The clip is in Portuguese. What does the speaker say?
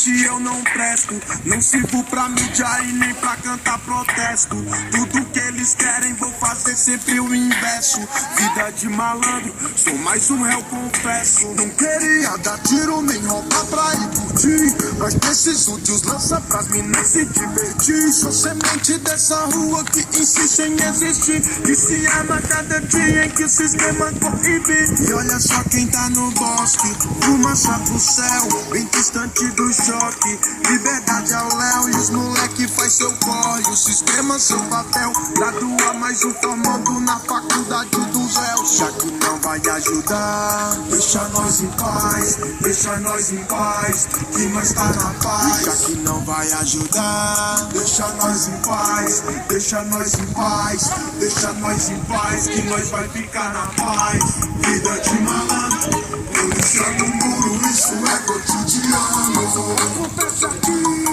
hoje eu não presto. Não sirvo pra mídia e nem pra cantar protesto. Tudo que eles querem vou fazer sempre o inverso. Vida de malandro, sou mais um réu, confesso. Não queria dar tiro nem roubar pra ir curtir, mas preciso de uns lança pras minas se divertir. Sou semente dessa rua que insiste em existir, que se ama cada dia em que o sistema proíbe. E olha só quem tá no bosque, fumaça pro céu, bem distante do choque. Liberdade ao léu e os moleque faz seu corre. O sistema seu papel, gradua mais um formando na faculdade dos réus. Já que não vai ajudar, deixa nós em paz, deixa nós em paz, que nós tá na paz. Já que não vai ajudar, deixa nós em paz, deixa nós em paz, deixa nós em paz, que nós vai ficar na paz. Vida de malandro, polícia no muro, isso é cotidiano. Acontece aqui.